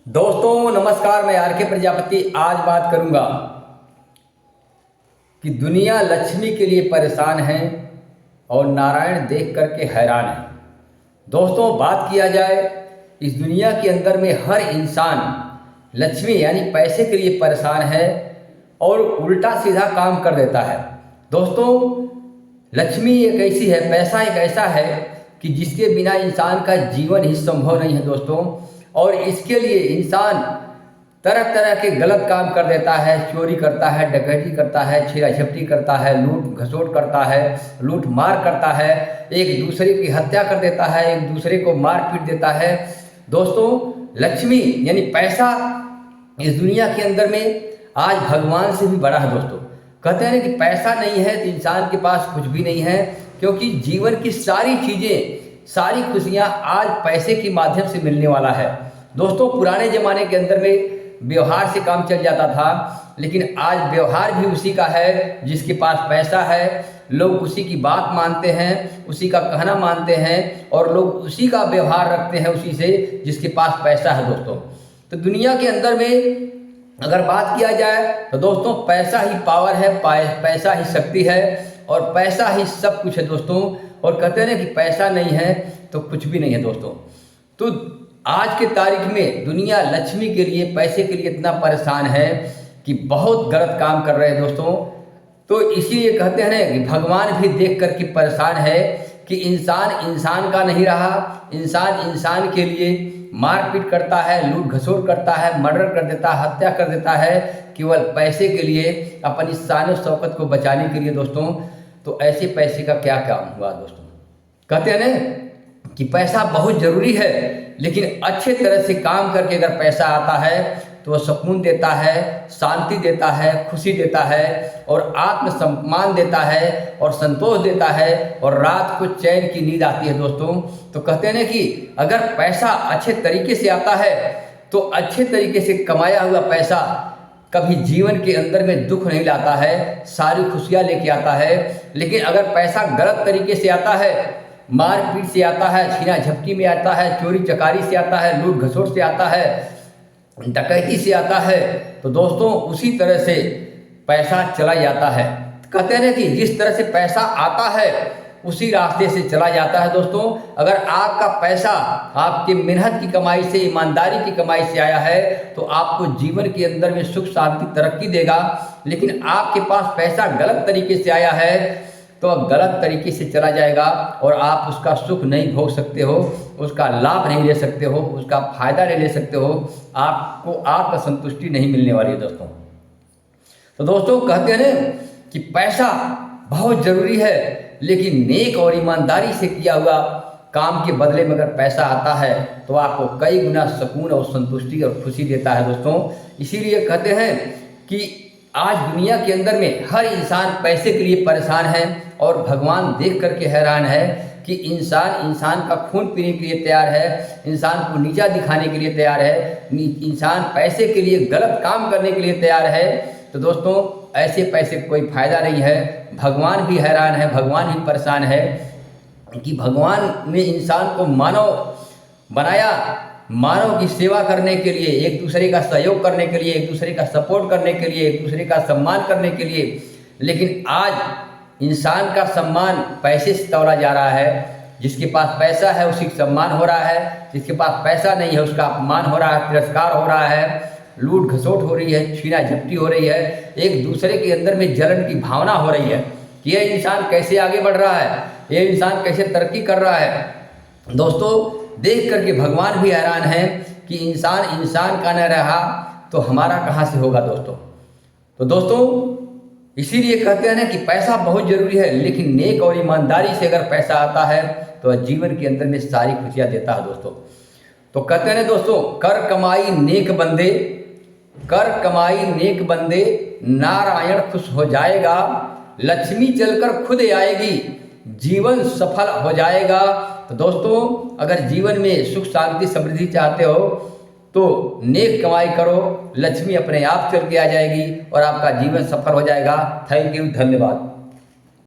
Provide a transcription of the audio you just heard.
दोस्तों नमस्कार, मैं आर के प्रजापति आज बात करूंगा कि दुनिया लक्ष्मी के लिए परेशान है और नारायण देख करके हैरान है। दोस्तों बात किया जाए, इस दुनिया के अंदर में हर इंसान लक्ष्मी यानी पैसे के लिए परेशान है और उल्टा सीधा काम कर देता है। दोस्तों लक्ष्मी एक ऐसी है, पैसा एक ऐसा है कि जिसके बिना इंसान का जीवन ही संभव नहीं है दोस्तों। और इसके लिए इंसान तरह तरह के गलत काम कर देता है, चोरी करता है, डकैती करता है, छीना झपटी करता है, लूट घसोट करता है, लूट मार करता है, एक दूसरे की हत्या कर देता है, एक दूसरे को मार पीट देता है। दोस्तों लक्ष्मी यानी पैसा इस दुनिया के अंदर में आज भगवान से भी बड़ा है। दोस्तों कहते हैं कि पैसा नहीं है तो इंसान के पास कुछ भी नहीं है, क्योंकि जीवन की सारी चीज़ें, सारी खुशियाँ आज पैसे के माध्यम से मिलने वाला है। दोस्तों पुराने ज़माने के अंदर में व्यवहार से काम चल जाता था, लेकिन आज व्यवहार भी उसी का है जिसके पास पैसा है। लोग उसी की बात मानते हैं, उसी का कहना मानते हैं और लोग उसी का व्यवहार रखते हैं उसी से जिसके पास पैसा है। दोस्तों तो दुनिया के अंदर में अगर बात किया जाए तो दोस्तों पैसा ही पावर है, पैसा ही शक्ति है और पैसा ही सब कुछ है दोस्तों। और कहते हैं ना कि पैसा नहीं है तो कुछ भी नहीं है दोस्तों। तो आज के तारीख में दुनिया लक्ष्मी के लिए, पैसे के लिए इतना परेशान है कि बहुत गलत काम कर रहे हैं दोस्तों। तो इसीलिए कहते हैं ना कि भगवान भी देख कर के परेशान है कि इंसान इंसान का नहीं रहा, इंसान इंसान के लिए मारपीट करता है, लूट घसोट करता है, मर्डर कर देता है, हत्या कर देता है केवल पैसे के लिए, अपनी शान शौकत को बचाने के लिए। दोस्तों तो ऐसे पैसे का क्या काम हुआ दोस्तों? कहते हैं ना कि पैसा बहुत ज़रूरी है, लेकिन अच्छे तरह से काम करके अगर पैसा आता है तो वह सुकून देता है, शांति देता है, खुशी देता है और आत्मसम्मान देता है और संतोष देता है और रात को चैन की नींद आती है। दोस्तों तो कहते हैं ना कि अगर पैसा अच्छे तरीके से आता है तो अच्छे तरीके से कमाया हुआ पैसा कभी जीवन के अंदर में दुख नहीं लाता है, सारी खुशियाँ लेके आता है। लेकिन अगर पैसा गलत तरीके से आता है, मारपीट से आता है, छीना झपटी में आता है, चोरी चकारी से आता है, लूट घसोट से आता है, डकैती से आता है, तो दोस्तों उसी तरह से पैसा चला जाता है। कहते हैं कि जिस तरह से पैसा आता है उसी रास्ते से चला जाता है। दोस्तों अगर आपका पैसा आपकी मेहनत की कमाई से, ईमानदारी की कमाई से आया है तो आपको जीवन के अंदर में सुख शांति तरक्की देगा। लेकिन आपके पास पैसा गलत तरीके से आया है तो गलत तरीके से चला जाएगा और आप उसका सुख नहीं भोग सकते हो, उसका लाभ नहीं ले सकते हो, उसका फायदा नहीं ले सकते हो, आपको आत्मसंतुष्टि नहीं मिलने वाली है। दोस्तों तो दोस्तों कहते हैं ना कि पैसा बहुत ज़रूरी है, लेकिन नेक और ईमानदारी से किया हुआ काम के बदले में अगर पैसा आता है तो आपको कई गुना सुकून और संतुष्टि और खुशी देता है। दोस्तों इसीलिए कहते हैं कि आज दुनिया के अंदर में हर इंसान पैसे के लिए परेशान है और भगवान देख करके हैरान है कि इंसान इंसान का खून पीने के लिए तैयार है, इंसान को नीचा दिखाने के लिए तैयार है, इंसान पैसे के लिए गलत काम करने के लिए तैयार है। तो दोस्तों ऐसे पैसे का कोई फायदा नहीं है। भगवान भी हैरान है, भगवान ही परेशान है कि भगवान ने इंसान को मानव बनाया, मानव की सेवा करने के लिए, एक दूसरे का सहयोग करने के लिए, एक दूसरे का सपोर्ट करने के लिए, एक दूसरे का सम्मान करने के लिए। लेकिन आज इंसान का सम्मान पैसे से तौला जा रहा है। जिसके पास पैसा है उसी का सम्मान हो रहा है, जिसके पास पैसा नहीं है उसका अपमान हो रहा है, तिरस्कार हो रहा है, लूट घसोट हो रही है, छीना झपटी हो रही है, एक दूसरे के अंदर में जलन की भावना हो रही है कि ये इंसान कैसे आगे बढ़ रहा है, ये इंसान कैसे तरक्की कर रहा है। दोस्तों देख करके भगवान भी हैरान है कि इंसान इंसान का न रहा तो हमारा कहाँ से होगा। दोस्तों तो दोस्तों इसीलिए कहते हैं ना कि पैसा बहुत ज़रूरी है, लेकिन नेक और ईमानदारी से अगर पैसा आता है तो जीवन के अंदर में सारी खुशियाँ देता है। दोस्तों तो कहते हैं ना दोस्तों, कर कमाई नेक बंदे, कर कमाई नेक बंदे, नारायण खुश हो जाएगा, लक्ष्मी चलकर खुद आएगी, जीवन सफल हो जाएगा। तो दोस्तों अगर जीवन में सुख शांति समृद्धि चाहते हो तो नेक कमाई करो, लक्ष्मी अपने आप चल के आ जाएगी और आपका जीवन सफल हो जाएगा। थैंक यू, धन्यवाद।